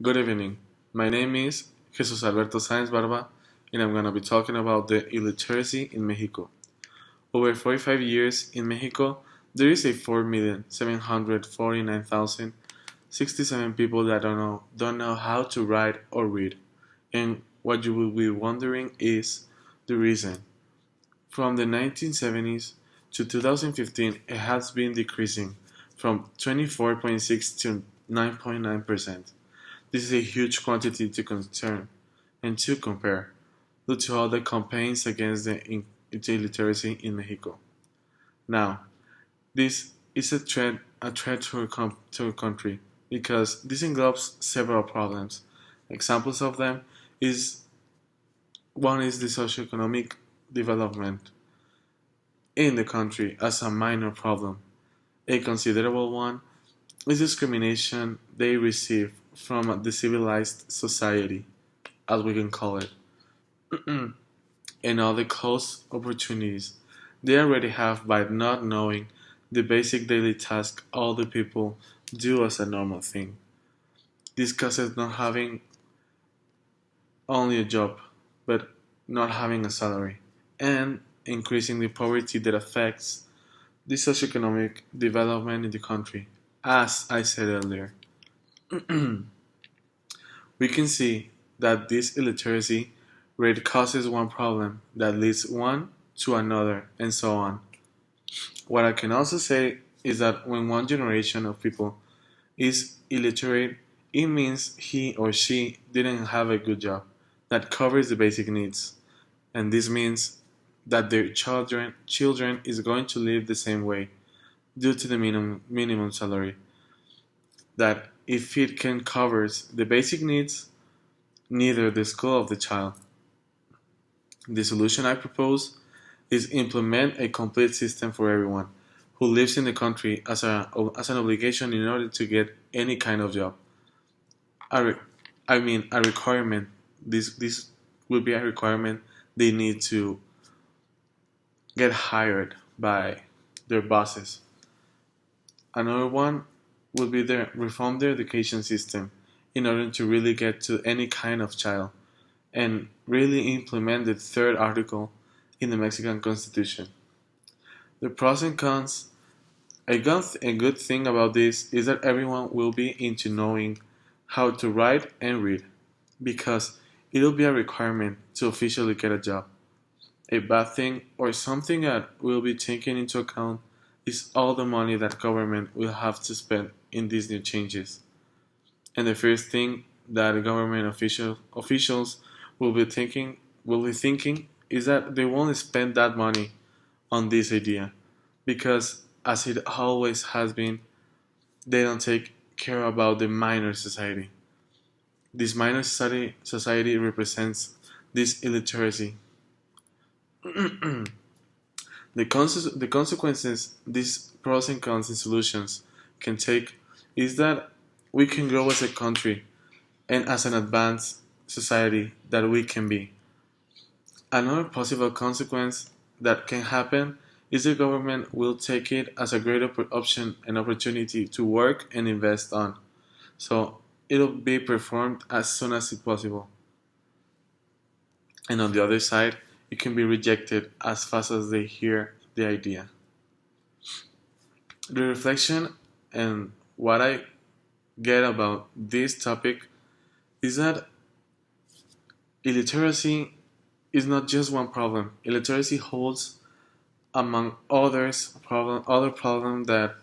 Good evening. My name is Jesus Alberto Sáenz Barba, and I'm going to be talking about the illiteracy in Mexico. Over 45 years in Mexico, there is a 4,749,067 people that don't know how to write or read. And what you will be wondering is the reason. From the 1970s to 2015, it has been decreasing from 24.6 to 9.9%. This is a huge quantity to concern and to compare due to all the campaigns against the illiteracy in Mexico. Now, this is a threat to a country because this englobes several problems. Examples of them is one is the socioeconomic development in the country as a minor problem. A considerable one is discrimination they receive from the civilized society, as we can call it, and all the close opportunities they already have by not knowing the basic daily task all the people do as a normal thing. This causes not having only a job, but not having a salary, and increasing the poverty that affects the socioeconomic development in the country, as I said earlier. We can see that this illiteracy rate causes one problem that leads one to another, and so on. What I can also say is that when one generation of people is illiterate, it means he or she didn't have a good job that covers the basic needs, and this means that their children is going to live the same way due to the minimum salary. That if it can covers the basic needs, neither the school of the child. The solution I propose is implement a complete system for everyone who lives in the country as an obligation in order to get any kind of job. A re- I mean a requirement. This will be a requirement they need to get hired by their bosses. Another one will be the reform the education system in order to really get to any kind of child and really implement the third article in the Mexican Constitution. The pros and cons. A good thing about this is that everyone will be into knowing how to write and read because it'll be a requirement to officially get a job. A bad thing or something that will be taken into account is all the money that government will have to spend in these new changes. And the first thing that government officials will be thinking is that they won't spend that money on this idea because as it always has been, they don't take care about the minor society. This minor society represents this illiteracy. The consequences these pros and cons and solutions can take is that we can grow as a country and as an advanced society that we can be. Another possible consequence that can happen is the government will take it as a great option and opportunity to work and invest on. So it'll be performed as soon as it's possible. And on the other side, it can be rejected as fast as they hear the idea. The reflection and what I get about this topic is that illiteracy is not just one problem. Illiteracy holds, among other problems that